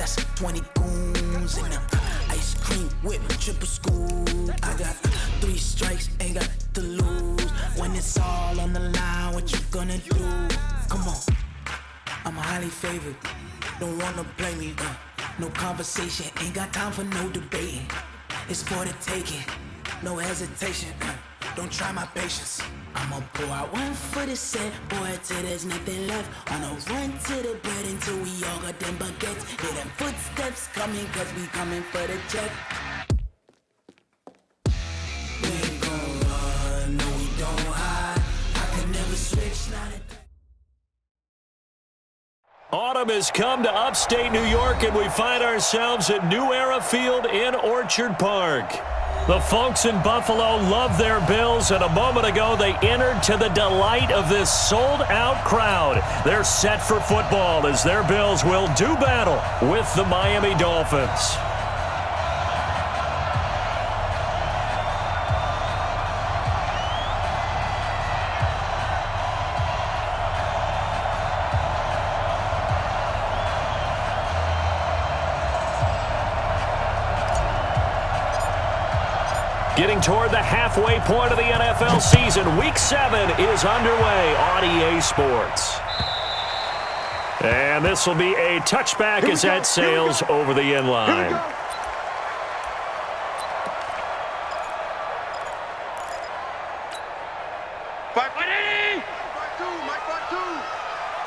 that's 20 goons in the ice cream whip, triple scoop. I got 3 strikes, ain't got to lose. When it's all on the line, what you gonna do? Come on, I'm highly favored. Don't wanna play me, no conversation, ain't got time for no debating. It's for the taking, no hesitation, don't try my patience. I'ma pour out one for the set, boy, till there's nothing left. On a run to the bread until we all got them baguettes. Hear them footsteps coming, cause we coming for the check. We ain't gon' run, no we don't hide. I can never switch, not a Autumn has come to upstate New York, and we find ourselves at New Era Field in Orchard Park. The folks in Buffalo love their Bills, and a moment ago they entered to the delight of this sold-out crowd. They're set for football as their Bills will do battle with the Miami Dolphins. Getting toward the halfway point of the NFL season, Week 7 is underway on EA Sports. And this will be a touchback as that sails over the end line.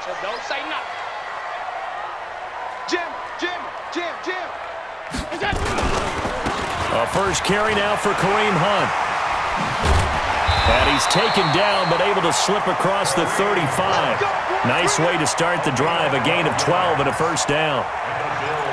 So don't say nothing. Jim. A first carry now for Kareem Hunt. And he's taken down but able to slip across the 35. Nice way to start the drive, a gain of 12 and a first down.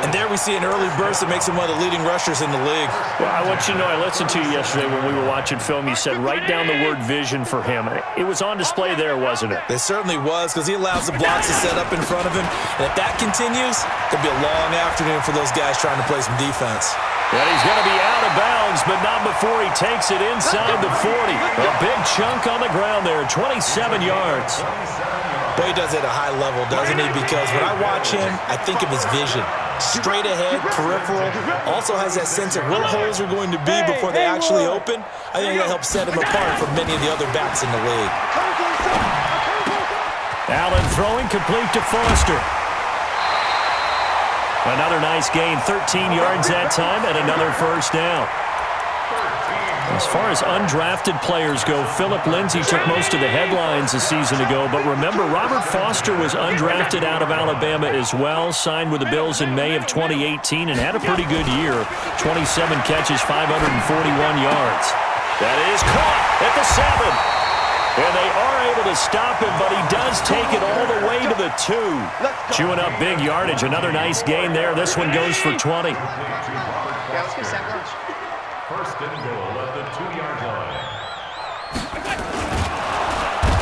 And there we see an early burst that makes him one of the leading rushers in the league. Well, I want you to know, I listened to you yesterday when we were watching film. You said write down the word vision for him. It was on display there, wasn't it? It certainly was, because he allows the blocks to set up in front of him. And if that continues, it'll be a long afternoon for those guys trying to play some defense. And he's going to be out of bounds, but not before he takes it inside the 40. A big chunk on the ground there, 27 yards. But he does it at a high level, doesn't he? Because when I watch him, I think of his vision. Straight ahead, peripheral, also has that sense of where holes are going to be before they actually open. I think that helps set him apart from many of the other backs in the league. Allen throwing complete to Foster. Another nice gain, 13 yards that time, and another first down. As far as undrafted players go, Philip Lindsay took most of the headlines a season ago, but remember, Robert Foster was undrafted out of Alabama as well, signed with the Bills in May of 2018, and had a pretty good year. 27 catches, 541 yards. That is caught at the 7. And they are able to stop him, but he does take it all the way to the 2. Chewing up big yardage. Another nice gain there. This one goes for 20. Yeah, let's get sack lunch. First and goal at the 2-yard line.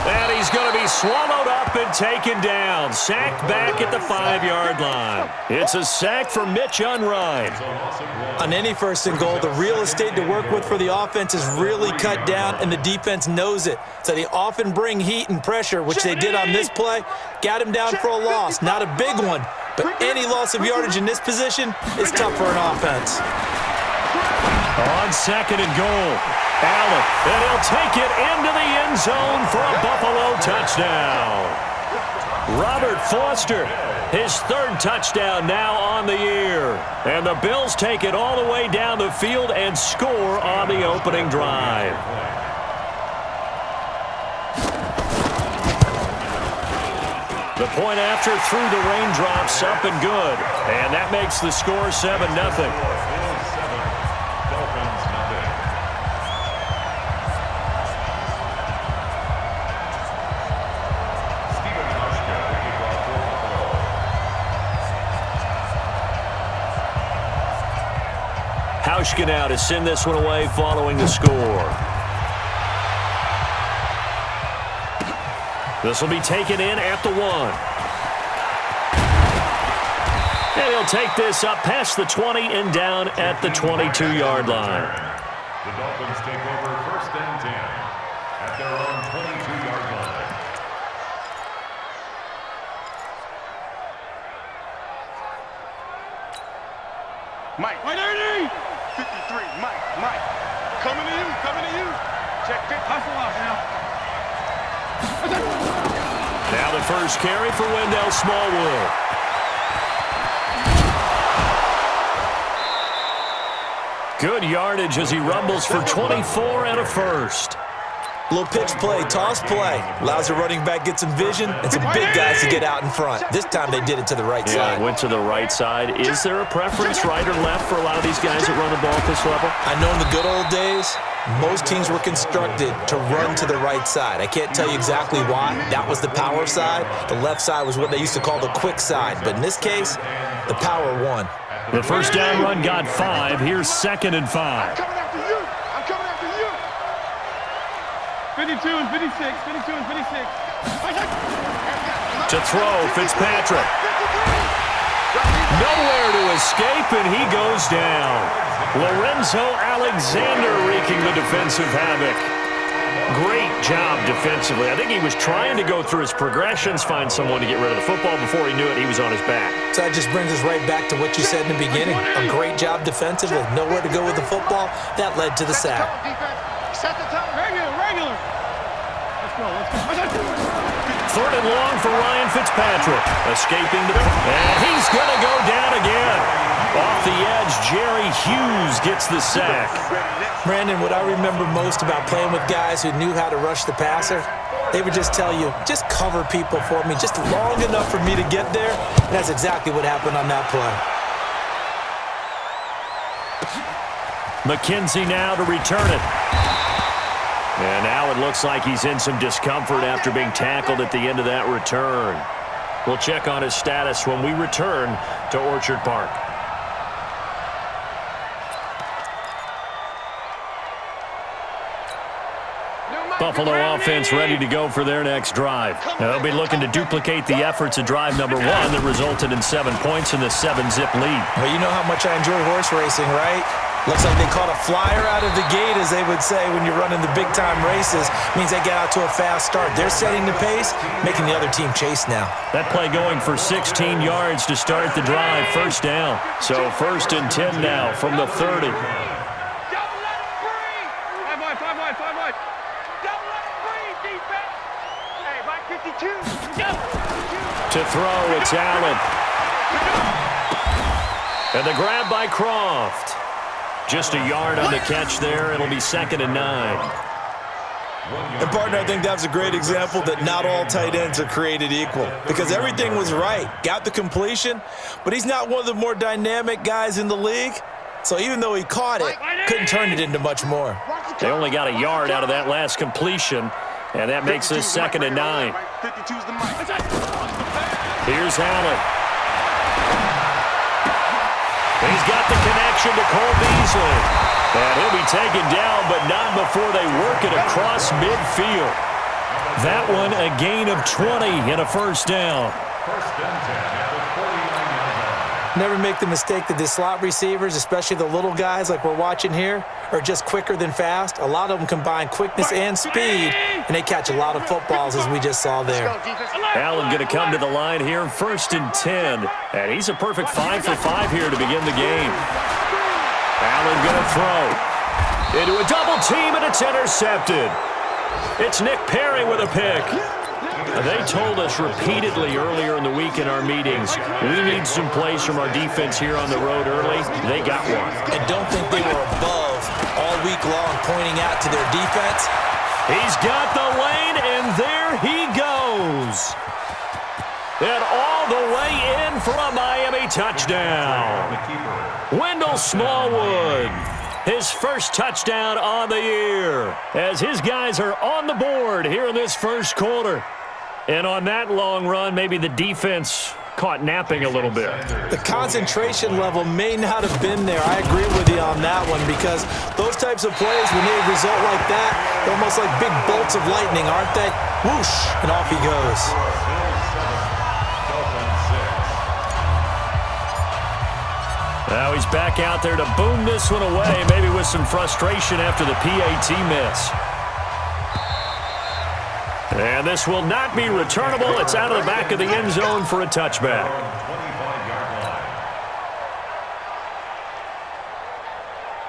And he's going to be swallowed up and taken down. Sacked back at the 5-yard line. It's a sack for Mitch Unrein. On any first and goal, the real estate to work with for the offense is really cut down, and the defense knows it. So they often bring heat and pressure, which they did on this play. Got him down for a loss. Not a big one, but any loss of yardage in this position is tough for an offense. On second and goal, Allen, and he'll take it into the end zone for a Buffalo touchdown. Robert Foster, his 3rd touchdown now on the year. And the Bills take it all the way down the field and score on the opening drive. The point after through the raindrops, up and good. And that makes the score 7-0. Hauschka now to send this one away following the score. This will be taken in at the 1. And he'll take this up past the 20 and down at the 22-yard line. The Dolphins take over first and 10 at their own 22-yard line. Mike. 53, Mike. Coming to you. Check 50. Hustle off now. Now the first carry for Wendell Smallwood. Good yardage as he rumbles for 24 and a first. Little pitch play, toss play. Allows the running back get some vision and some big guys to get out in front. This time they did it to the right side. Went to the right side. Is there a preference, right or left, for a lot of these guys that run the ball at this level? I know in the good old days, most teams were constructed to run to the right side. I can't tell you exactly why. That was the power side. The left side was what they used to call the quick side. But in this case, the power won. The first down run got 5. Here's 2nd and 5. I'm coming after you. 52 and 56. To throw, Fitzpatrick. Nowhere to escape, and he goes down. Lorenzo Alexander wreaking the defensive havoc. Great job defensively. I think he was trying to go through his progressions, find someone to get rid of the football. Before he knew it, he was on his back. So that just brings us right back to what you said in the beginning. A great job defensively. Nowhere to go with the football. That led to the sack. Set the tone. Regular. Let's go. 3rd and long for Ryan Fitzpatrick. Escaping and he's going to go down again. Off the edge, Jerry Hughes gets the sack. Brandon, what I remember most about playing with guys who knew how to rush the passer, they would just tell you, just cover people for me, just long enough for me to get there. And that's exactly what happened on that play. McKenzie now to return it. And now it looks like he's in some discomfort after being tackled at the end of that return. We'll check on his status when we return to Orchard Park. Buffalo offense ready to go for their next drive. They'll be looking to duplicate the efforts of drive number 1 that resulted in 7 points in the 7-zip lead. Well, you know how much I enjoy horse racing, right? Looks like they caught a flyer out of the gate, as they would say when you're running the big-time races. Means they get out to a fast start. They're setting the pace, making the other team chase now. That play going for 16 yards to start the drive. First down. So 1st and 10 now from the 30. To throw, it's Allen. And the grab by Croft. Just a yard on the catch there. It'll be 2nd and 9. And, partner, I think that's a great example that not all tight ends are created equal, because everything was right. Got the completion, but he's not one of the more dynamic guys in the league. So even though he caught it, couldn't turn it into much more. They only got a yard out of that last completion, and that makes this 2nd and 9. Here's Allen. He's got the connection to Cole Beasley. And he'll be taken down, but not before they work it across midfield. That one a gain of 20 and a first down. Never make the mistake that the slot receivers, especially the little guys like we're watching here, are just quicker than fast. A lot of them combine quickness and speed, and they catch a lot of footballs, as we just saw there. Allen going to come to the line here, 1st and 10. And he's a perfect 5 for 5 here to begin the game. Allen going to throw into a double team, and it's intercepted. It's Nick Perry with a pick. They told us repeatedly earlier in the week in our meetings, we need some plays from our defense here on the road early. They got one. And don't think they were above all week long pointing out to their defense. He's got the lane, and there he goes. And all the way in for a Miami touchdown. Wendell Smallwood, his first touchdown on the year, as his guys are on the board here in this first quarter. And on that long run, maybe the defense caught napping a little bit. The concentration level may not have been there. I agree with you on that one, because those types of plays, when they result like that, they're almost like big bolts of lightning, aren't they? Whoosh, and off he goes. Now he's back out there to boom this one away, maybe with some frustration after the PAT miss. And this will not be returnable. It's out of the back of the end zone for a touchback.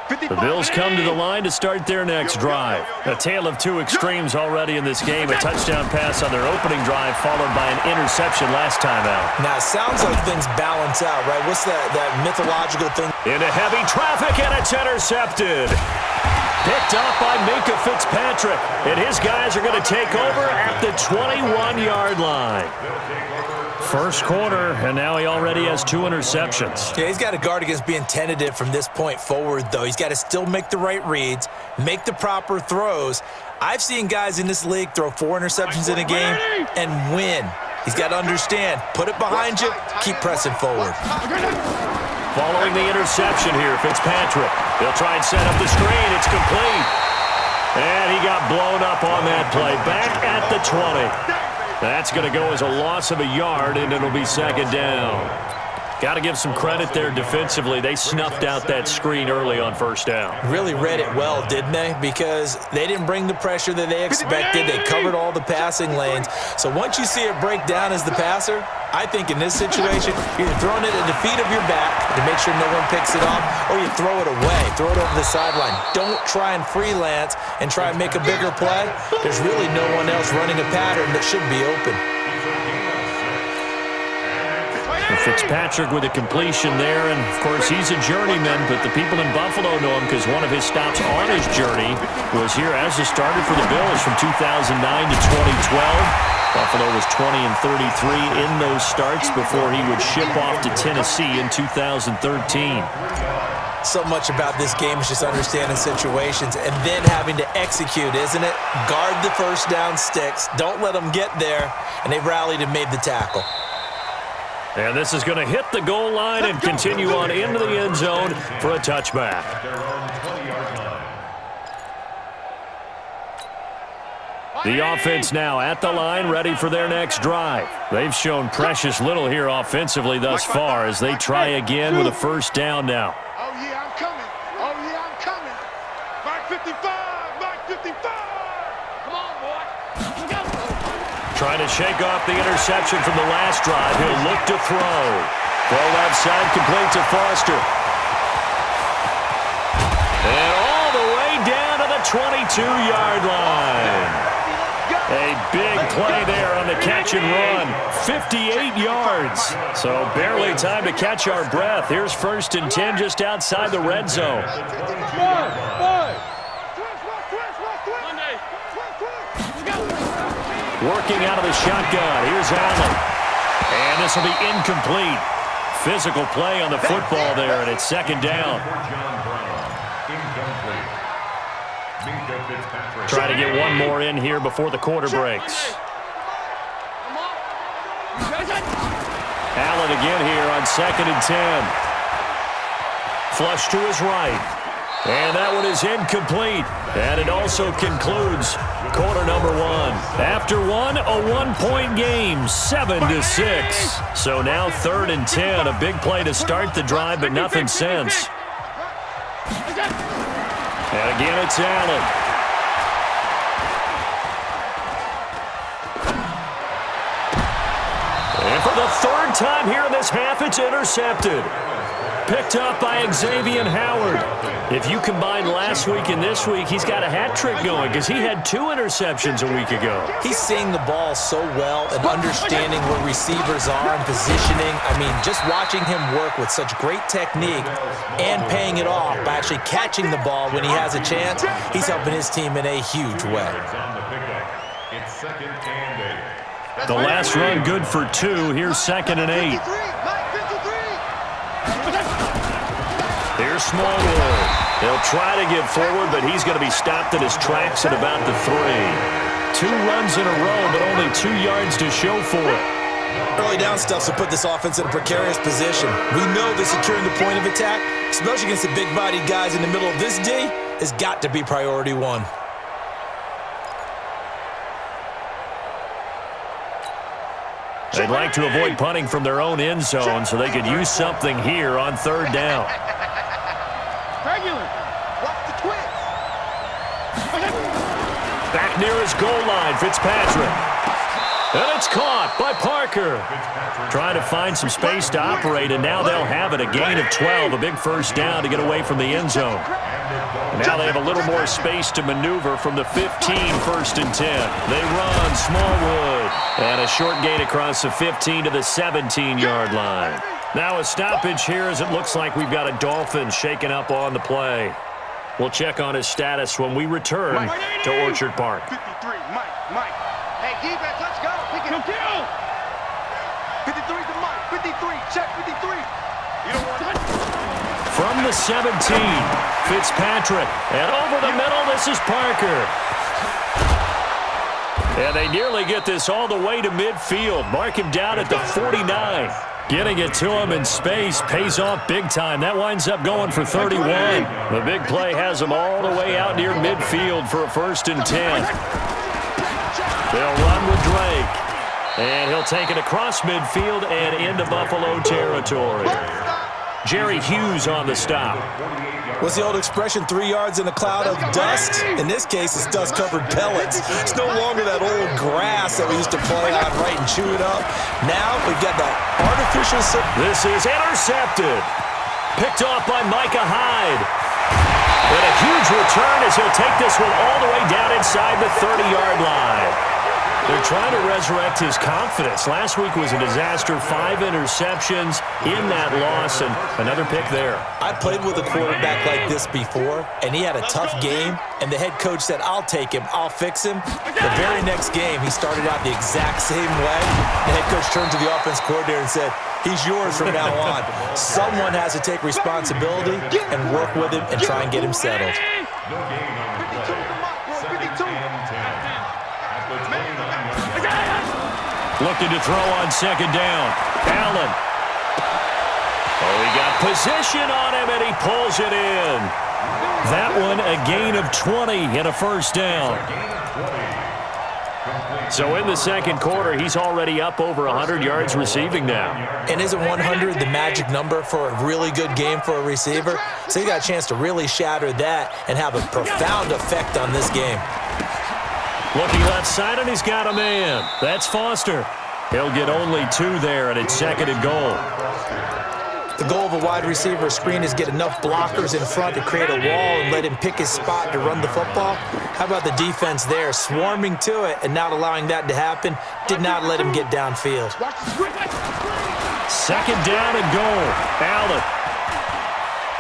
The Bills come to the line to start their next drive. A tale of two extremes already in this game. A touchdown pass on their opening drive followed by an interception last time out. Now, it sounds like things balance out, right? What's that mythological thing? Into heavy traffic, and it's intercepted. Picked up by Minka Fitzpatrick. And his guys are going to take over at the 21-yard line. First quarter, and now he already has 2 interceptions. Yeah, he's got to guard against being tentative from this point forward, though. He's got to still make the right reads, make the proper throws. I've seen guys in this league throw 4 interceptions in a game and win. He's got to understand, put it behind you, keep pressing forward. Following the interception here, Fitzpatrick. He'll try and set up the screen. It's complete. And he got blown up on that play. Back at the 20. That's going to go as a loss of a yard, and it'll be second down. Got to give some credit there defensively. They snuffed out that screen early on first down. Really read it well, didn't they? Because they didn't bring the pressure that they expected. They covered all the passing lanes. So once you see it break down as the passer, I think in this situation, you're throwing it at the feet of your back to make sure no one picks it off, or you throw it away, throw it over the sideline. Don't try and freelance and try and make a bigger play. There's really no one else running a pattern that should be open. Fitzpatrick with a completion there, and of course he's a journeyman, but the people in Buffalo know him because one of his stops on his journey was here as a starter for the Bills from 2009 to 2012. Buffalo was 20-33 in those starts before he would ship off to Tennessee in 2013. So much about this game is just understanding situations and then having to execute, isn't it? Guard the first down sticks. Don't let them get there, and they rallied and made the tackle. And this is going to hit the goal line and continue on into the end zone for a touchback. The offense now at the line, ready for their next drive. They've shown precious little here offensively thus far as they try again with a first down now. Oh, yeah, I'm coming. Oh, yeah, I'm coming. Mark 55. Mark 55. Come on, boy. Let's go. Trying to shake off the interception from the last drive. He'll look to throw. Throw left side, complete to Foster. And all the way down to the 22-yard line. A big play there on the catch and run. 58 yards. So barely time to catch our breath. Here's 1st and 10 just outside the red zone. Working out of the shotgun. Here's Allen. And this will be incomplete. Physical play on the football there, and it's second down. Try to get one more in here before the quarter breaks. Allen again here on 2nd and 10. Flush to his right. And that one is incomplete. And it also concludes quarter number 1. After one, a one-point game, 7-6. So now 3rd and 10. A big play to start the drive, but nothing since. And again, it's Allen. And for the 3rd time here in this half, it's intercepted. Picked up by Xavier Howard. If you combine last week and this week, he's got a hat trick going because he had 2 interceptions a week ago. He's seeing the ball so well and understanding where receivers are and positioning. I mean, just watching him work with such great technique and paying it off by actually catching the ball when he has a chance, he's helping his team in a huge way. The last run good for 2. Here's 2nd and 8. Here's Smallwood. They'll try to get forward, but he's going to be stopped at his tracks at about the 3. 2 runs in a row, but only 2 yards to show for it. Early down stuff will put this offense in a precarious position. We know that securing the point of attack, especially against the big-bodied guys in the middle of this D, has got to be priority 1. They'd like to avoid punting from their own end zone so they could use something here on 3rd down. Regular. Watch the twist. Back near his goal line, Fitzpatrick. And it's caught by Parker. Trying to find some space to operate, and now they'll have it. A gain of 12, a big first down to get away from the end zone. Now they have a little more space to maneuver from the 15, 1st and 10. They run Smallwood. And a short gain across the 15 to the 17-yard line. Now a stoppage here as it looks like we've got a Dolphin shaken up on the play. We'll check on his status when we return to Orchard Park. 53, Mike. Hey, defense, let's go. Pick it up. 53 to Mike. 53, check 53. You don't want to. From the 17, Fitzpatrick. And over the middle, this is Parker. And they nearly get this all the way to midfield. Mark him down at the 49. Getting it to him in space pays off big time. That winds up going for 31. The big play has him all the way out near midfield for a 1st and 10. They'll run with Drake. And he'll take it across midfield and into Buffalo territory. Jerry Hughes on the stop. What's the old expression, 3 yards in a cloud of dust? In this case, it's dust-covered pellets. It's no longer that old grass that we used to play on, right, and chew it up. Now we've got the artificial... This is intercepted. Picked off by Micah Hyde. And a huge return as he'll take this one all the way down inside the 30-yard line. They're trying to resurrect his confidence. Last week was a disaster. 5 interceptions in that loss, and another pick there. I played with a quarterback like this before, and he had a tough game, and the head coach said, I'll take him, I'll fix him. The very next game, he started out the exact same way. The head coach turned to the offense coordinator and said, he's yours from now on. Someone has to take responsibility and work with him and try and get him settled. No gain on the play. 2nd and 10. At the 29-yard line. Looking to throw on 2nd down. Allen. Oh, he got position on him, and he pulls it in. That one, a gain of 20 and a 1st down. So in the 2nd quarter, he's already up over 100 yards receiving now. And isn't 100 the magic number for a really good game for a receiver? So he got a chance to really shatter that and have a profound effect on this game. Looking left side, and he's got a man. That's Foster. He'll get only 2 there, and it's 2nd and goal. The goal of a wide receiver screen is get enough blockers in front to create a wall and let him pick his spot to run the football. How about the defense there, swarming to it and not allowing that to happen? Did not let him get downfield. 2nd down and goal. Allen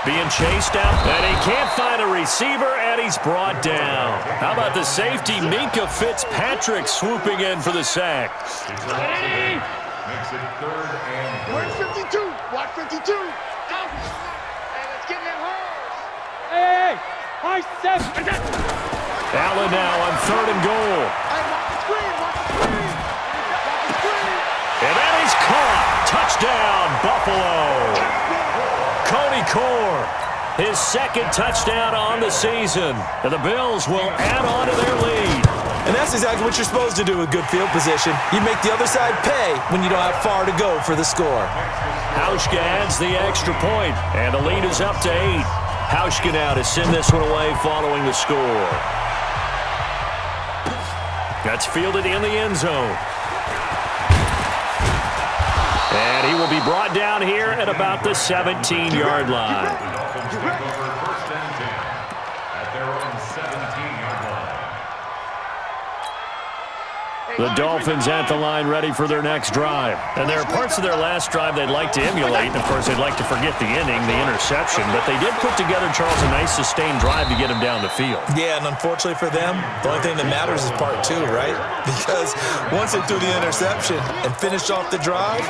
being chased out, and he can't find a receiver, and he's brought down. How about the safety, Minka Fitzpatrick, swooping in for the sack? Makes it 3rd and goal. Watch 52. Watch 52. Out. Hey, let's get in them holes. Hey, high 7. Allen now on 3rd and goal. Hey, watch the screen. Watch the screen. Watch the screen. And then he's caught. Touchdown, Buffalo. Cody Core, his 2nd touchdown on the season. And the Bills will add on to their lead. And that's exactly what you're supposed to do with good field position. You make the other side pay when you don't have far to go for the score. Hauschka adds the extra point, and the lead is up to 8. Hauschka now to send this one away following the score. That's fielded in the end zone. And he will be brought down here at about the 17-yard line. Dolphins take over 1st and 10 at their own 17-yard line. The Dolphins at the line ready for their next drive. And there are parts of their last drive they'd like to emulate. And, of course, they'd like to forget the inning, the interception. But they did put together, Charles, a nice sustained drive to get him down the field. Yeah, and unfortunately for them, the only thing that matters is part 2, right? Because once they threw the interception and finished off the drive,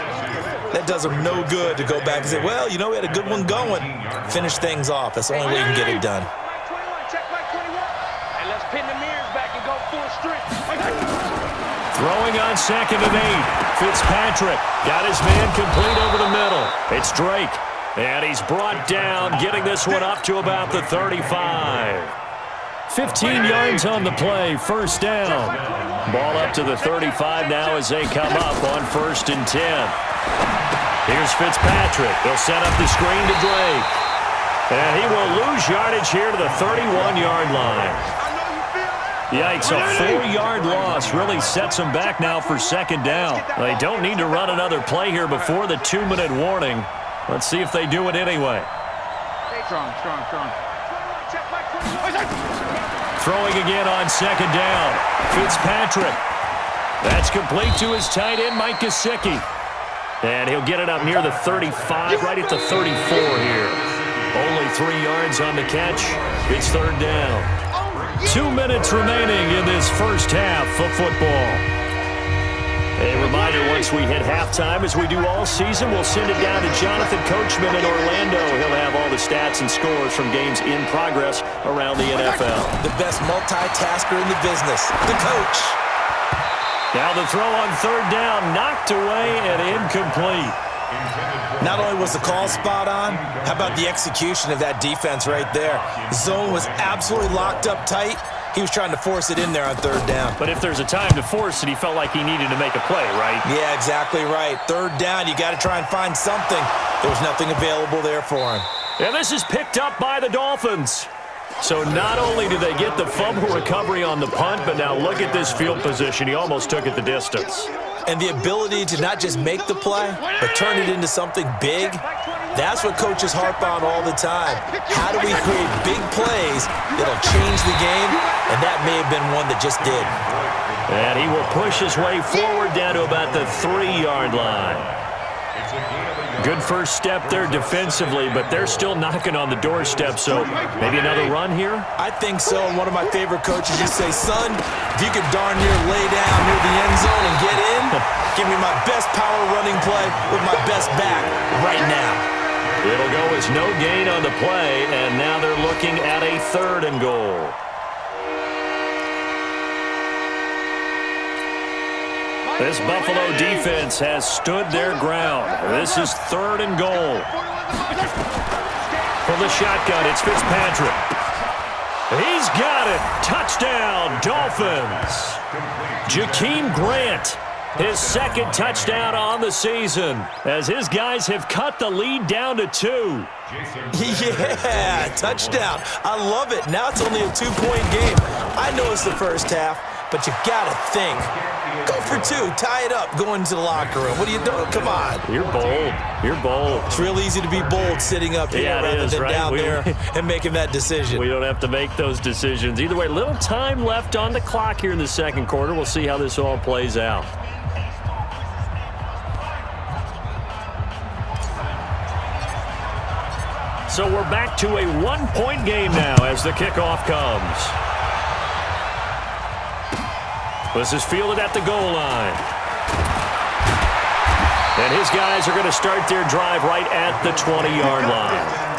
that does them no good to go back and say, well, you know, we had a good one going. Finish things off. That's the only way you can get it done. Check Mike 21. And let's pin the mirrors back and go full strength. Throwing on 2nd and 8. Fitzpatrick got his man complete over the middle. It's Drake. And he's brought down, getting this one up to about the 35. 15 yards on the play, 1st down. Ball up to the 35 now as they come up on 1st and 10. Here's Fitzpatrick. They'll set up the screen to Drake. And he will lose yardage here to the 31-yard line. Yikes, a 4-yard loss really sets them back now for second down. They don't need to run another play here before the 2-minute warning. Let's see if they do it anyway. Strong. Throwing again on second down. Fitzpatrick. That's complete to his tight end, Mike Gesicki. And he'll get it up near the 35, right at the 34 here. Only 3 yards on the catch. It's third down. 2 minutes remaining in this first half of football. A reminder, once we hit halftime, as we do all season, we'll send it down to Jonathan Coachman in Orlando. He'll have all the stats and scores from games in progress around the NFL. The best multitasker in the business, the coach. Now the throw on third down, knocked away and incomplete. Not only was the call spot on, how about the execution of that defense right there? Zone was absolutely locked up tight. He was trying to force it in there on third down. But if there's a time to force it, he felt like he needed to make a play, right? Yeah, exactly right. Third down, you got to try and find something. There was nothing available there for him. And this is picked up by the Dolphins. So not only did they get the fumble recovery on the punt, but now look at this field position. He almost took it the distance. And the ability to not just make the play, but turn it into something big, that's what coaches harp on all the time. How do we create big plays that'll change the game? And that may have been one that just did. And he will push his way forward down to about the 3-yard line. Good first step there defensively, but they're still knocking on the doorstep, so maybe another run here? I think so. And one of my favorite coaches used to say, son, if you could darn near lay down near the end zone and get in, give me my best power running play with my best back right now. It'll go as no gain on the play, and now they're looking at a 3rd and goal. This Buffalo defense has stood their ground. This is 3rd and goal. For the shotgun, it's Fitzpatrick. He's got it. Touchdown, Dolphins. Jakeem Grant, his 2nd touchdown on the season, as his guys have cut the lead down to 2. Yeah, touchdown. I love it. Now it's only a 2-point game. I know it's the first half, but you got to think. Go for 2. Tie it up. Go into the locker room. What are you doing? Come on. You're bold. You're bold. It's real easy to be bold sitting up here rather than down there and making that decision. We don't have to make those decisions. Either way, little time left on the clock here in the second quarter. We'll see how this all plays out. So we're back to a 1-point game now as the kickoff comes. This is fielded at the goal line. And his guys are going to start their drive right at the 20-yard line.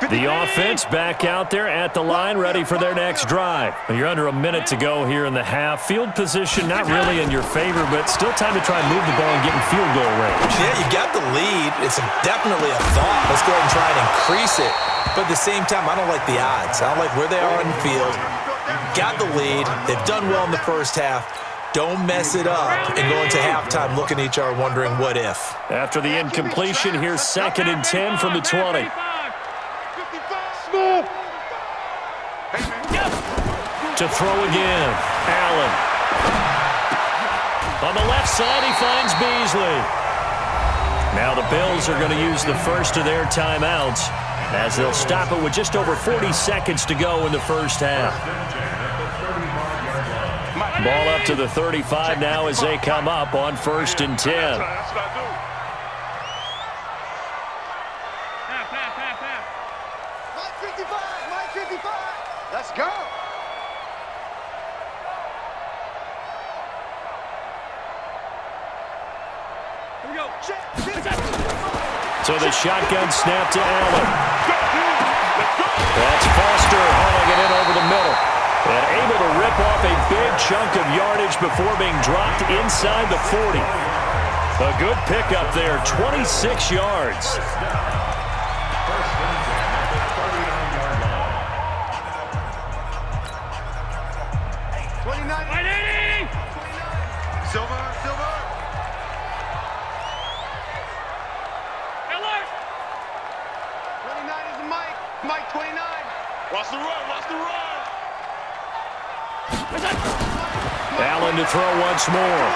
The offense back out there at the line, ready for their next drive. You're under a minute to go here in the half. Field position not really in your favor, but still time to try and move the ball and get in field goal range. Yeah, you got the lead. It's definitely a thought. Let's go ahead and try and increase it. But at the same time, I don't like the odds. I don't like where they are on the field. Got the lead. They've done well in the first half. Don't mess it up and go into halftime looking at each other wondering what if. After the incompletion, here's 2nd and 10 from the 20. To throw again, Allen. On the left side, he finds Beasley. Now the Bills are going to use the first of their timeouts as they'll stop it with just over 40 seconds to go in the first half. Ball up to the 35 now as they come up on 1st and 10. Let's go. Here we go. So the shotgun snap to Allen. That's Foster hauling it in over the middle. And able to rip off a big chunk of yardage before being dropped inside the 40. A good pickup there, 26 yards. Allen to throw once more.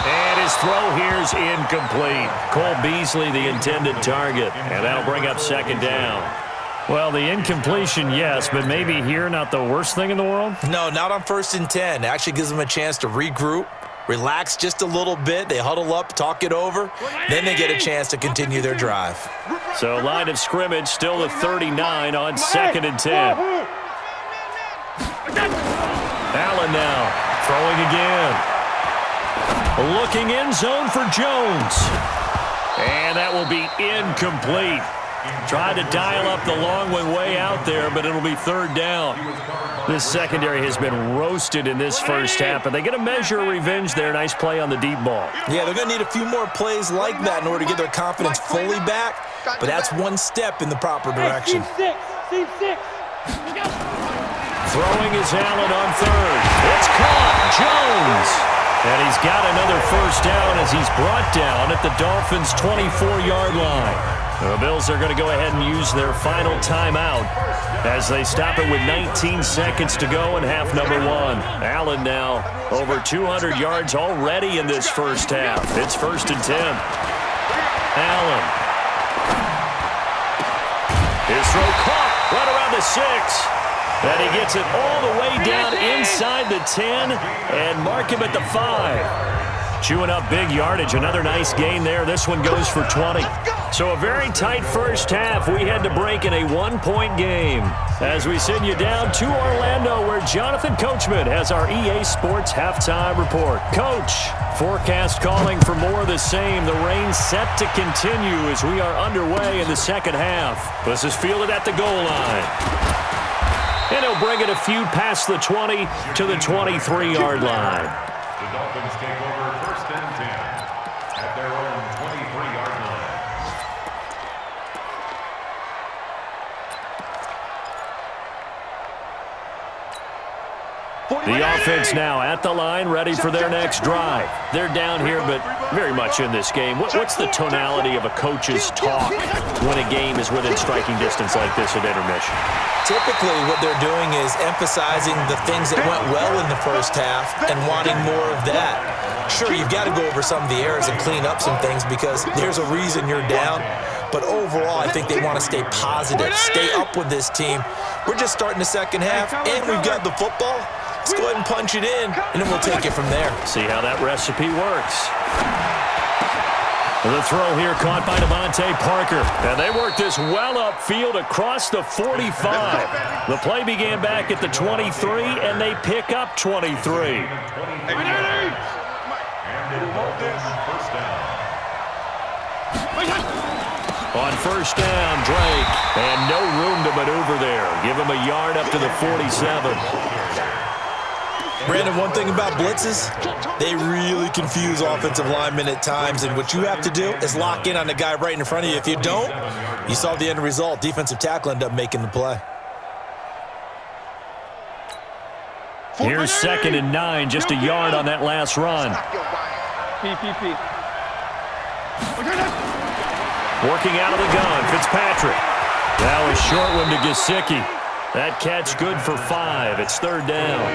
And his throw here's incomplete. Cole Beasley, the intended target. And that'll bring up second down. Well, the incompletion, yes, but maybe here not the worst thing in the world? No, not on 1st and 10. It actually gives them a chance to regroup, relax just a little bit. They huddle up, talk it over. Then they get a chance to continue their drive. So line of scrimmage still the 39 on 2nd and 10. Allen now throwing again. Looking end zone for Jones. And that will be incomplete. Tried to dial up the long one way out there, but it'll be 3rd down. This secondary has been roasted in this first half, but they get a measure of revenge there. Nice play on the deep ball. Yeah, they're going to need a few more plays like that in order to get their confidence fully back, but that's one step in the proper direction. Team six. Throwing is Allen on 3rd. It's caught. Jones. And he's got another first down as he's brought down at the Dolphins' 24-yard line. The Bills are going to go ahead and use their final timeout as they stop it with 19 seconds to go in half number 1. Allen now over 200 yards already in this first half. It's 1st and 10. Allen. His throw caught right around the 6. And he gets it all the way down inside the 10 and mark him at the 5. Chewing up big yardage. Another nice gain there. This one goes for 20. So a very tight first half. We had to break in a 1-point game as we send you down to Orlando where Jonathan Coachman has our EA Sports halftime report. Coach, forecast calling for more of the same. The rain set to continue as we are underway in the second half. This is fielded at the goal line. And he'll bring it a few past the 20 to the 23-yard line. The Dolphins take over 1st and 10 at their own 23-yard line. The offense now at the line, ready for their next drive. They're down here, but very much in this game. What's the tonality of a coach's talk when a game is within striking distance like this at intermission? Typically, what they're doing is emphasizing the things that went well in the first half and wanting more of that. Sure, you've got to go over some of the errors and clean up some things because there's a reason you're down. But overall, I think they want to stay positive, stay up with this team. We're just starting the second half, and we've got the football. Let's go ahead and punch it in, and then we'll take it from there. See how that recipe works. The throw here caught by Devontae Parker. And they work this well upfield across the 45. The play began back at the 23, and they pick up 23. And the Dolphins first down. On first down, Drake. And no room to maneuver there. Give him a yard up to the 47. Brandon, one thing about blitzes, they really confuse offensive linemen at times, and what you have to do is lock in on the guy right in front of you. If you don't, you saw the end result. Defensive tackle ended up making the play. Here's 2nd and 9, just a yard on that last run. PPP. Working out of the gun, Fitzpatrick. Now a short one to Gesicki. That catch good for 5. It's 3rd down.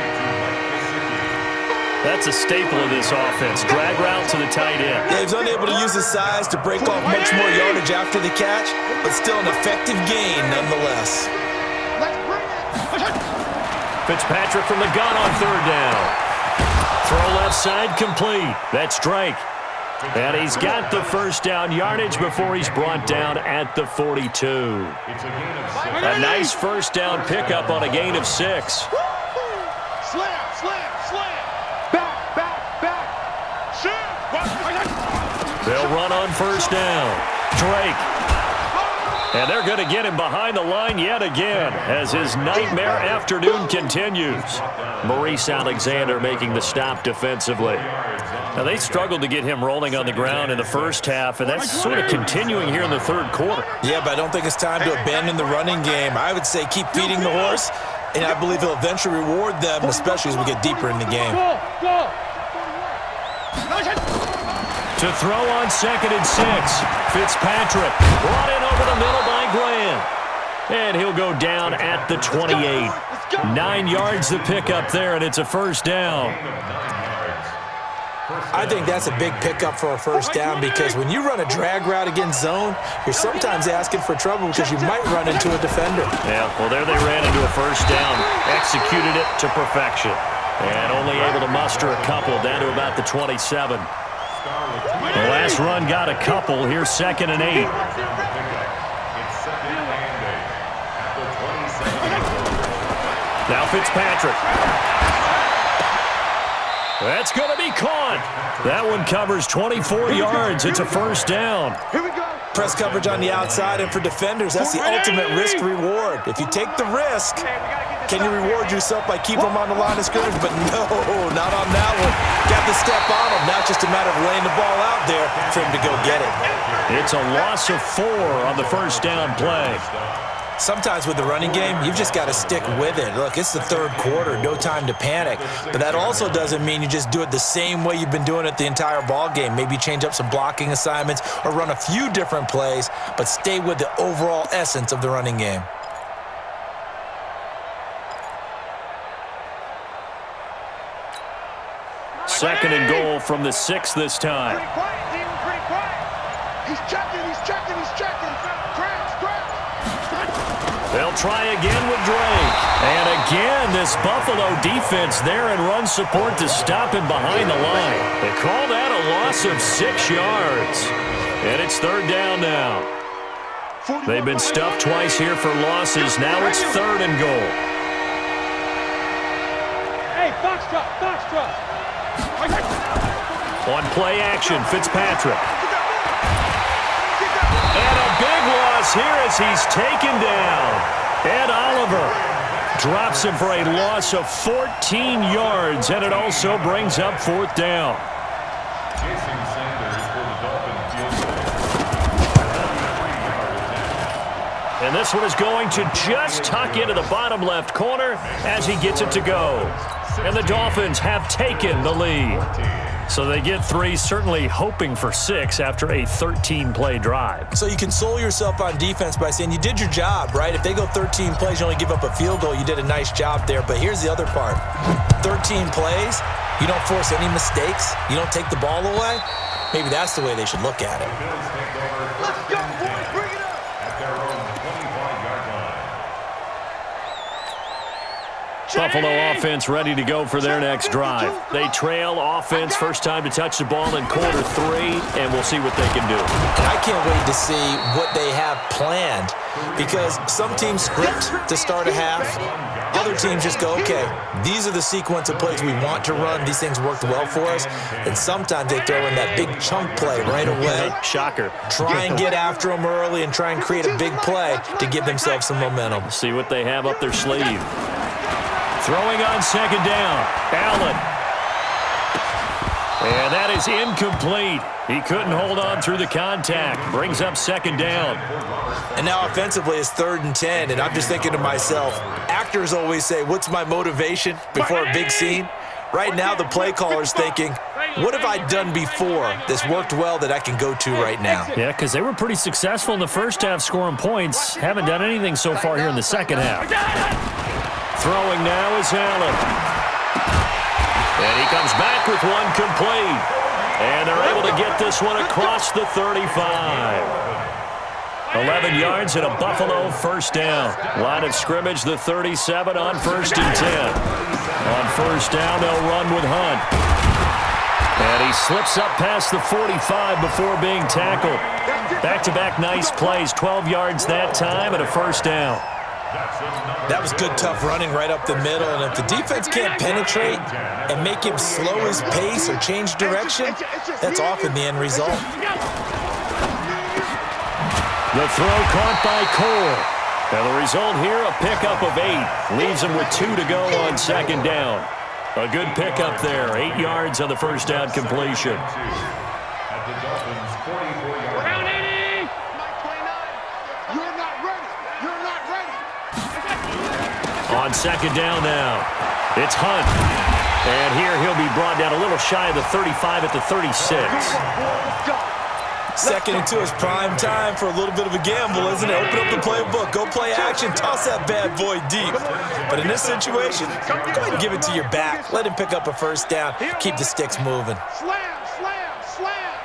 That's a staple of this offense. Drag route to the tight end. Yeah, he's unable to use his size to break off much more yardage after the catch, but still an effective gain nonetheless. Fitzpatrick from the gun on 3rd down. Throw left side complete. That's Drake. And he's got the first down yardage before he's brought down at the 42. It's a gain of 6. A nice first down pickup on a gain of 6. Slam. Back. Shoot. They'll run on first down. Drake. And they're going to get him behind the line yet again as his nightmare afternoon continues. Maurice Alexander making the stop defensively. Now, they struggled to get him rolling on the ground in the first half, and that's sort of continuing here in the 3rd quarter. Yeah, but I don't think it's time to abandon the running game. I would say keep feeding the horse, and I believe he'll eventually reward them, especially as we get deeper in the game. Go. To throw on 2nd and 6, Fitzpatrick brought in over the middle by Graham. And he'll go down at the 28. 9 yards to pick up there, and it's a first down. I think that's a big pickup for a first down because when you run a drag route against zone, you're sometimes asking for trouble because you might run into a defender. Yeah, well, there they ran into a first down, executed it to perfection, and only able to muster a couple down to about the 27. The last run got a couple. Here's 2nd and 8. Now Fitzpatrick. That's going to be caught. That one covers 24 yards. It's a first down. Here we go. Press coverage on the outside, and for defenders, that's the ultimate risk-reward. If you take the risk, can you reward yourself by keeping them on the line of scrimmage? But no, not on that one. Got the step on him. Now it's just a matter of laying the ball out there for him to go get it. It's a loss of 4 on the first down play. Sometimes with the running game, you've just got to stick with it. Look, it's the third quarter, no time to panic. But that also doesn't mean you just do it the same way you've been doing it the entire ball game. Maybe change up some blocking assignments or run a few different plays, but stay with the overall essence of the running game. Second and goal from the 6 this time. Pretty quiet, Demon, pretty quiet. He's checking. They'll try again with Drake. And again, this Buffalo defense there in run support to stop him behind the line. They call that a loss of 6 yards. And it's 3rd down now. They've been stuffed twice here for losses. Now it's 3rd and goal. Hey, Foxtrot. On play action, Fitzpatrick. And a big loss here as he's taken down. Ed Oliver drops him for a loss of 14 yards, and it also brings up 4th down. And this one is going to just tuck into the bottom left corner as he gets it to go. And the Dolphins have taken the lead. So they get 3, certainly hoping for 6 after a 13-play drive. So you console yourself on defense by saying you did your job, right? If they go 13 plays, you only give up a field goal, you did a nice job there. But here's the other part. 13 plays, you don't force any mistakes, you don't take the ball away. Maybe that's the way they should look at it. Let's go, boys. Bring it up. At their own 25-yard line. Buffalo offense ready to go for their next drive. They trail offense, first time to touch the ball in quarter 3, and we'll see what they can do. I can't wait to see what they have planned because some teams script to start a half. Other teams just go, okay, these are the sequence of plays we want to run. These things worked well for us. And sometimes they throw in that big chunk play right away. Shocker. Try and get after them early and try and create a big play to give themselves some momentum. See what they have up their sleeve. Throwing on 2nd down, Allen. And that is incomplete. He couldn't hold on through the contact. Brings up 2nd down. And now offensively it's 3rd and 10, and I'm just thinking to myself, actors always say, what's my motivation before a big scene? Right now the play caller's thinking, what have I done before that's worked well that I can go to right now? Yeah, because they were pretty successful in the first half scoring points. Haven't done anything so far here in the second half. Throwing now is Allen. And he comes back with one complete. And they're able to get this one across the 35. 11 yards and a Buffalo first down. Line of scrimmage, the 37 on 1st and 10. On 1st down, they'll run with Hunt. And he slips up past the 45 before being tackled. Back-to-back nice plays, 12 yards that time and a first down. That was good, tough running right up the middle, and if the defense can't penetrate and make him slow his pace or change direction, that's often the end result. The throw caught by Cole. And the result here, a pickup of 8. Leaves him with 2 to go on 2nd down. A good pickup there, 8 yards on the first down completion. At the Dolphins' 44-yard line. On 2nd down now, it's Hunt. And here he'll be brought down a little shy of the 35 at the 36. Second and 2 is prime time for a little bit of a gamble, isn't it? Open up the playbook, go play action, toss that bad boy deep. But in this situation, go ahead and give it to your back. Let him pick up a first down. Keep the sticks moving. Slam, slam, slam.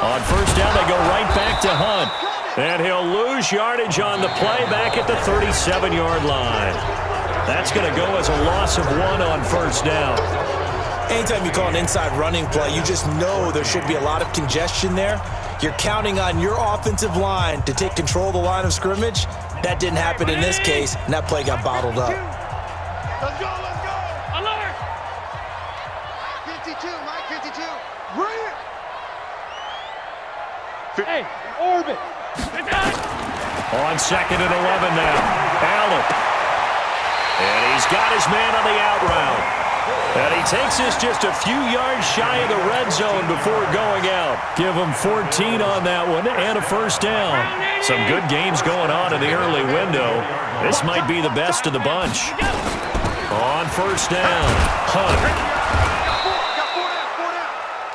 On first down, they go right back to Hunt. And he'll lose yardage on the play back at the 37-yard line. That's going to go as a loss of 1 on first down. Anytime you call an inside running play, you just know there should be a lot of congestion there. You're counting on your offensive line to take control of the line of scrimmage. That didn't happen in this case, and that play got bottled up. Let's go, let's go. Alert! 52, Mike 52. Bring it. Hey, orbit. On second and 11 now. Allen. And he's got his man on the out route. And he takes this just a few yards shy of the red zone before going out. Give him 14 on that one and a first down. Some good games going on in the early window. This might be the best of the bunch. On first down, Hunt.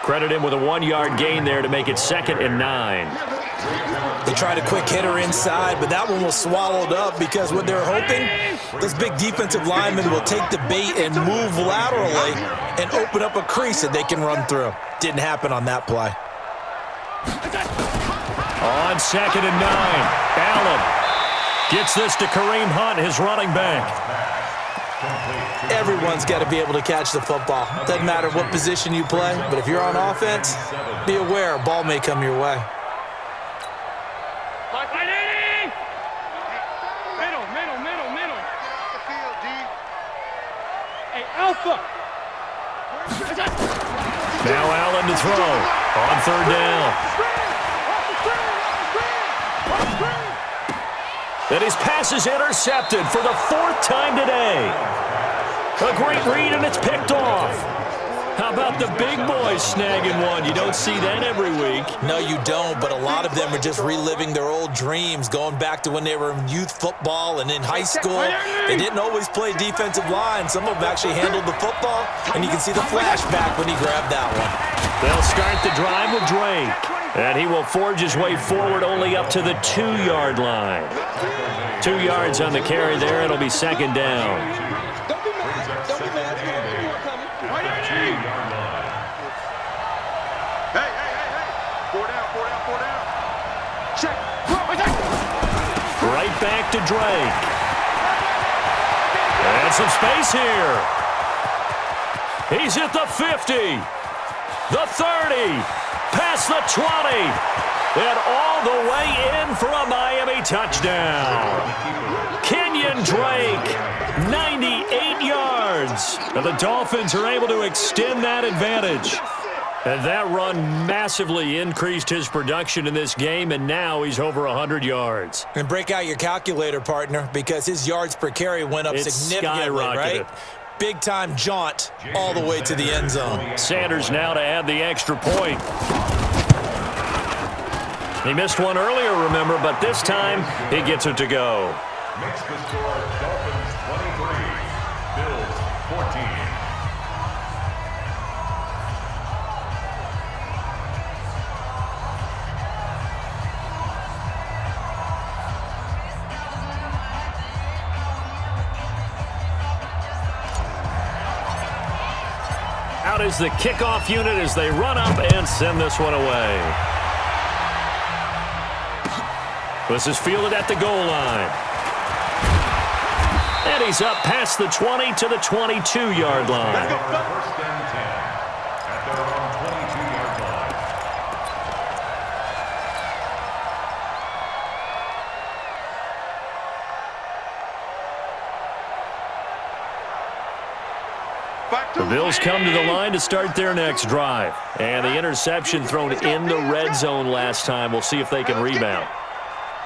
Credit him with a 1-yard gain there to make it 2nd and 9. They tried a quick hitter inside, but that one was swallowed up because what they're hoping, those big defensive linemen will take the bait and move laterally and open up a crease that they can run through. Didn't happen on that play. On 2nd and 9, Allen gets this to Kareem Hunt, his running back. Everyone's got to be able to catch the football. Doesn't matter what position you play, but if you're on offense, be aware a ball may come your way. Middle. Hey, Alpha. Now Allen to throw on third down. And his pass is intercepted for the 4th time today. A great read, and it's picked off. How about the big boys snagging one? You don't see that every week. No, you don't, but a lot of them are just reliving their old dreams, going back to when they were in youth football and in high school. They didn't always play defensive line. Some of them actually handled the football, and you can see the flashback when he grabbed that one. They'll start the drive with Drake, and he will forge his way forward only up to the 2-yard line. 2 yards on the carry there. It'll be 2nd down. Right back to Drake. And some space here. He's at the 50, the 30, past the 20, and all the way in for a Miami touchdown. Kenyon Drake, 98 yards. And the Dolphins are able to extend that advantage. And that run massively increased his production in this game, and now he's over 100 yards. And break out your calculator, partner, because his yards per carry went up significantly, right? Big-time jaunt all the way to the end zone. Sanders now to add the extra point. He missed one earlier, remember, but this time he gets it to go. Makes the score Dolphins 23, Bills 14. Out is the kickoff unit as they run up and send this one away. This is fielded at the goal line. And he's up past the 20 to the 22-yard line. First and 10 at their own 22-yard line. The Bills come to the line to start their next drive. And the interception thrown in the red zone last time. We'll see if they can rebound.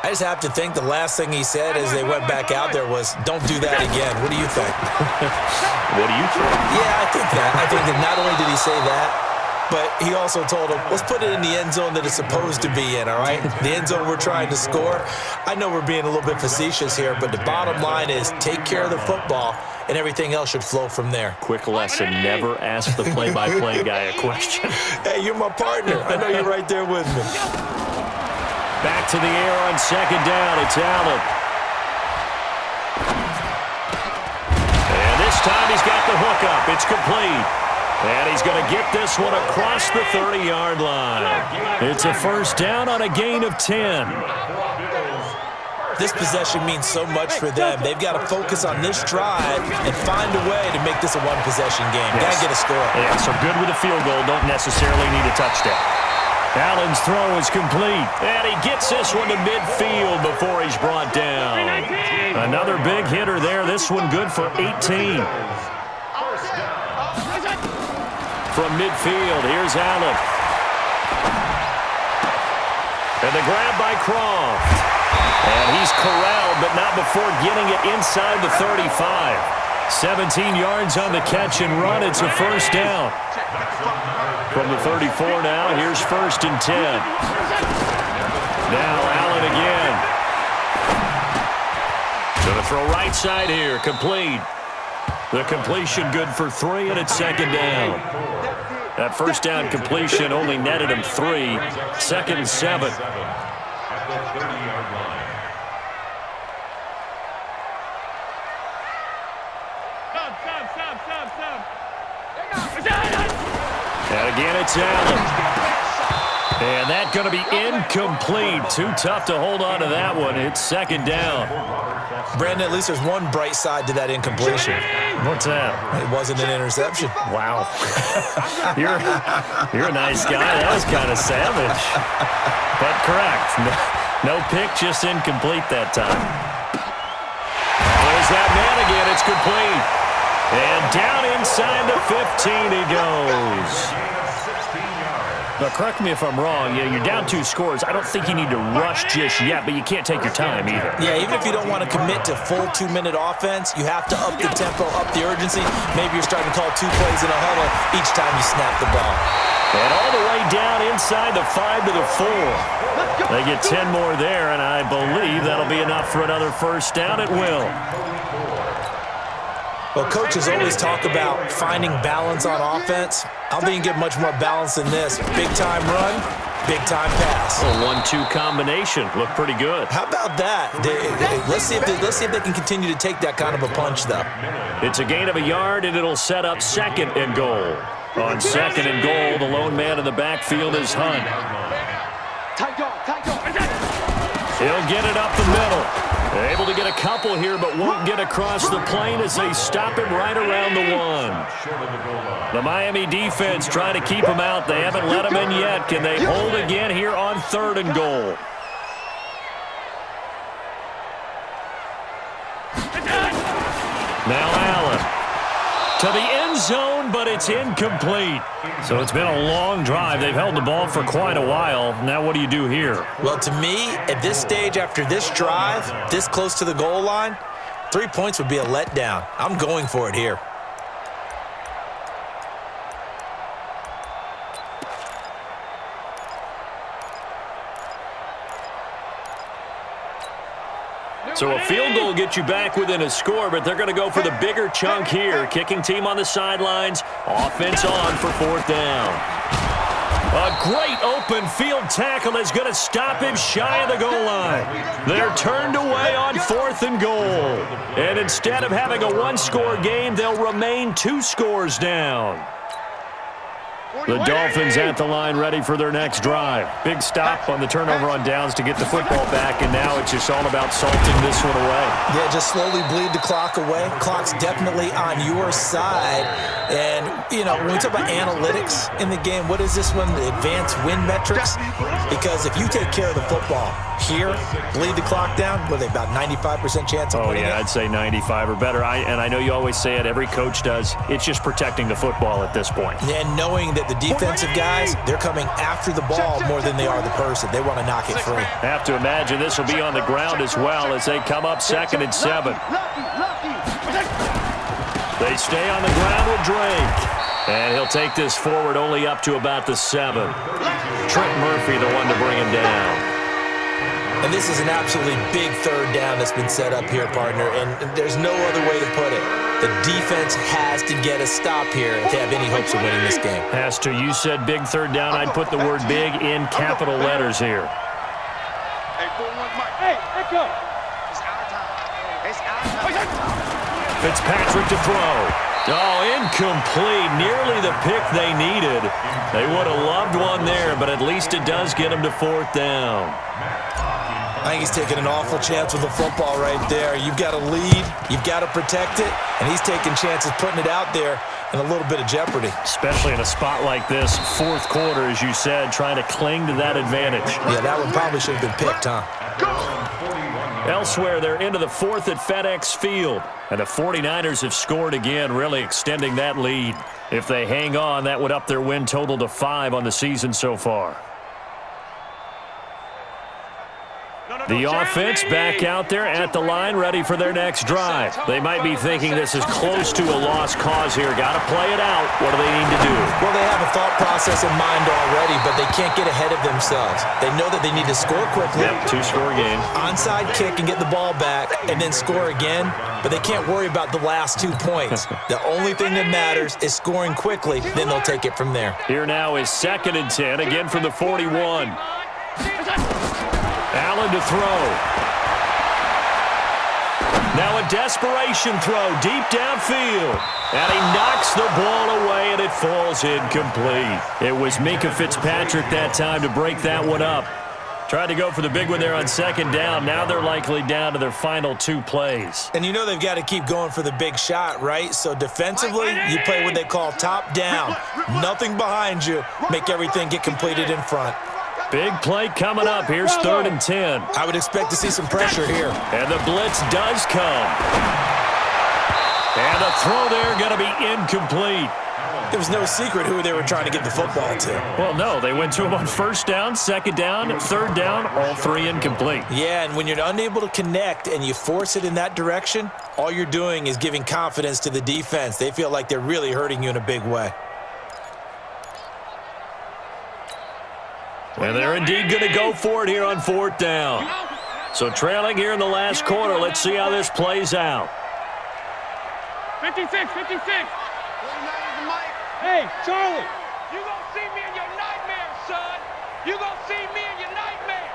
I just have to think the last thing he said as they went back out there was, don't do that again. What do you think? What do you think? Yeah, I think that. I think that not only did he say that, but he also told him, let's put it in the end zone that it's supposed to be in, all right? The end zone we're trying to score. I know we're being a little bit facetious here, but the bottom line is take care of the football and everything else should flow from there. Quick lesson, never ask the play-by-play guy a question. Hey, you're my partner. I know you're right there with me. Back to the air on second down. It's Allen. And this time he's got the hook up. It's complete. And he's going to get this one across the 30-yard line. It's a first down on a gain of 10. This possession means so much for them. They've got to focus on this drive and find a way to make this a one-possession game. Yes. Got to get a score. Yeah, so good with a field goal. Don't necessarily need a touchdown. Allen's throw is complete. And he gets this one to midfield before he's brought down. Another big hitter there. This one good for 18. From midfield, here's Allen. And the grab by Croft. And he's corralled, but not before getting it inside the 35. 17 yards on the catch and run. It's a first down. From the 34 now, here's first and 10. Now Allen again. Going to throw right side here, complete. The completion good for 3, and it's second down. That first down completion only netted him 3. Second and 7. And again, it's Allen. And that's going to be incomplete. Too tough to hold on to that one. It's second down. Brandon, at least there's one bright side to that incompletion. What's that? It wasn't an interception. Wow. You're a nice guy. That was kind of savage. But correct. No pick, just incomplete that time. There's that man again. It's complete. And down inside the 15 he goes. Now, correct me if I'm wrong. Yeah, you're down 2 scores. I don't think you need to rush just yet, but you can't take your time either. Yeah, even if you don't want to commit to full 2-minute offense, you have to up the tempo, up the urgency. Maybe you're starting to call 2 plays in a huddle each time you snap the ball. And all the way down inside the 5 to the 4. They get 10 more there, and I believe that'll be enough for another first down. It will. Well, coaches always talk about finding balance on offense. I don't think you get much more balance than this. Big-time run, big-time pass. A 1-2 combination. Look pretty good. How about that? Let's see if they can continue to take that kind of a punch, though. It's a gain of a yard, and it'll set up second and goal. On second and goal, the lone man in the backfield is Hunt. He'll get it up the middle. Able to get a couple here, but won't get across the plane as they stop him right around the 1. The Miami defense trying to keep him out. They haven't let him in yet. Can they hold again here on third and goal? Now Allen to the end zone, but it's incomplete. So it's been a long drive. They've held the ball for quite a while. Now what do you do here? Well, to me, at this stage, after this drive, this close to the goal line, 3 points would be a letdown. I'm going for it here. So a field goal gets you back within a score, but they're going to go for the bigger chunk here. Kicking team on the sidelines. Offense on for fourth down. A great open field tackle is going to stop him shy of the goal line. They're turned away on fourth and goal. And instead of having a one-score game, they'll remain 2 scores down. The Dolphins at the line ready for their next drive. Big stop on the turnover on downs to get the football back, and now it's just all about salting this one away. Yeah, just slowly bleed the clock away. Clock's definitely on your side. And, you know, when we talk about analytics in the game, what is this one? The advanced win metrics? Because if you take care of the football here, bleed the clock down, what are they, about 95% chance of winning it? I'd say 95 or better. And I know you always say it, every coach does. It's just protecting the football at this point. And knowing that the defensive guys, they're coming after the ball more than they are the person. They want to knock it free. Have to imagine this will be on the ground as well as they come up second and 7. They stay on the ground with Drake. And he'll take this forward only up to about the 7. Trent Murphy, the one to bring him down. And this is an absolutely big third down that's been set up here, partner, and there's no other way to put it. The defense has to get a stop here if they have any hopes of winning this game. Has to. You said big third down. I'd put the word big in capital letters here. Hey, 4-1 Mike. Hey, let go. It's our time. It's our time. Fitzpatrick to throw. Oh, incomplete. Nearly the pick they needed. They would have loved one there, but at least it does get them to fourth down. I think he's taking an awful chance with the football right there. You've got to lead, you've got to protect it, and he's taking chances putting it out there in a little bit of jeopardy. Especially in a spot like this, fourth quarter, as you said, trying to cling to that advantage. Yeah, that one probably should have been picked, huh? Elsewhere, they're into the fourth at FedEx Field, and the 49ers have scored again, really extending that lead. If they hang on, that would up their win total to 5 on the season so far. The offense back out there at the line, ready for their next drive. They might be thinking this is close to a lost cause here. Got to play it out. What do they need to do? Well, they have a thought process in mind already, but they can't get ahead of themselves. They know that they need to score quickly. Yep, 2-score game. Onside kick and get the ball back and then score again, but they can't worry about the last 2 points. The only thing that matters is scoring quickly, then they'll take it from there. Here now is 2nd and 10, again from the 41. Allen to throw. Now a desperation throw deep downfield. And he knocks the ball away, and it falls incomplete. It was Minkah Fitzpatrick that time to break that one up. Tried to go for the big one there on 2nd down. Now they're likely down to their final 2 plays. And you know they've got to keep going for the big shot, right? So defensively, you play what they call top down. Nothing behind you. Make everything get completed in front. Big play coming up. Here's 3rd and 10. I would expect to see some pressure here. And the blitz does come. And the throw there going to be incomplete. It was no secret who they were trying to get the football to. Well, no. They went to him on 1st down, 2nd down, 3rd down, all 3 incomplete. Yeah, and when you're unable to connect and you force it in that direction, all you're doing is giving confidence to the defense. They feel like they're really hurting you in a big way. And they're indeed going to go for it here on 4th down. So trailing here in the last quarter. Let's see how this plays out. 56, 56. Hey, Charlie. You gonna see me in your nightmares, son. You gonna see me in your nightmares.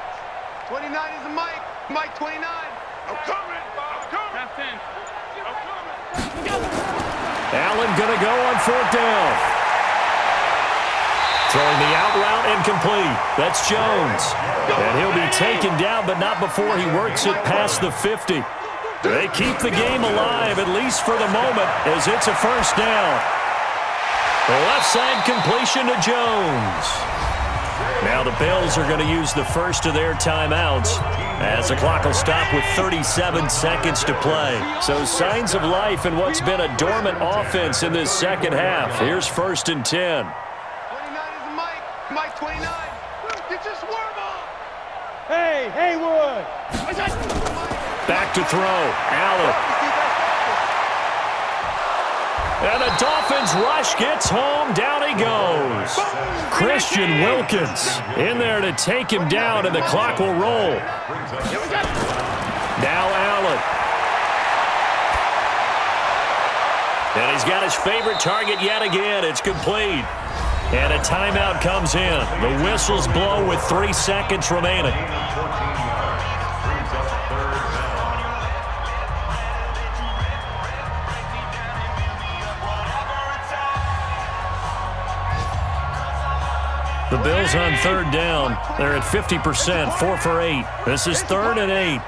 29 is the Mike. Mike 29. I'm coming. I'm coming. That's 10. I'm coming. Allen going to go on 4th down. Throwing the out route incomplete. That's Jones. And he'll be taken down, but not before he works it past the 50. They keep the game alive, at least for the moment, as it's a 1st down. The left side completion to Jones. Now the Bills are going to use the first of their timeouts as the clock will stop with 37 seconds to play. So signs of life in what's been a dormant offense in this second half. Here's 1st and 10. 29 is the Mike. Mike 29. Get your swerve on. Hey, Haywood. Back to throw. Allen. And the Dolphins rush gets home. Down he goes. Christian Wilkins in there to take him down, and the clock will roll. Now Allen. And he's got his favorite target yet again. It's complete. And a timeout comes in. The whistles blow with 3 seconds remaining. The Bills on 3rd down. They're at 50%, 4 for 8. This is 3rd and 8.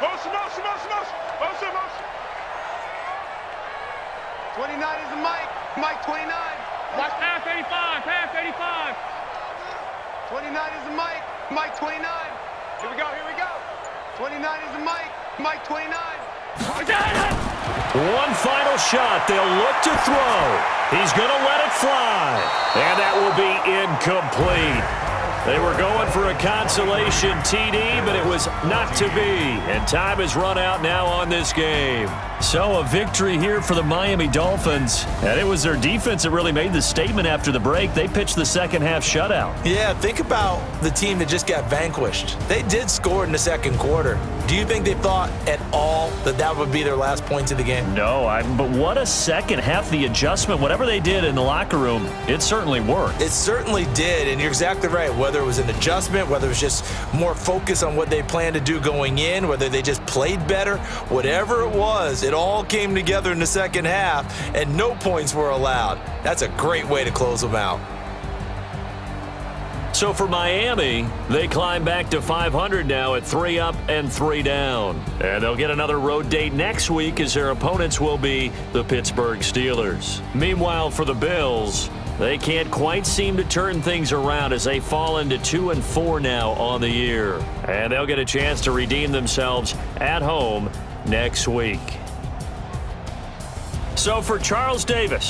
Motion. 29 is the Mike. Mike 29. Watch pass 85, pass 85. 29 is the Mike. Mike 29. Here we go. 29 is the Mike. Mike 29. One final shot. They'll look to throw. He's going to let it fly. And that will be incomplete. They were going for a consolation TD, but it was not to be. And time has run out now on this game. So a victory here for the Miami Dolphins. And it was their defense that really made the statement after the break. They pitched the second half shutout. Yeah, think about the team that just got vanquished. They did score in the second quarter, Do you think they thought at all that that would be their last points of the game? No, but what a second half. The adjustment, whatever they did in the locker room, it certainly worked. It certainly did, and you're exactly right. Whether it was an adjustment, whether it was just more focus on what they planned to do going in, whether they just played better, whatever it was, it all came together in the second half, and no points were allowed. That's a great way to close them out. So for Miami, they climb back to 500 now at 3 up and 3 down. And they'll get another road date next week as their opponents will be the Pittsburgh Steelers. Meanwhile, for the Bills, they can't quite seem to turn things around as they fall into 2-4 now on the year. And they'll get a chance to redeem themselves at home next week. So for Charles Davis,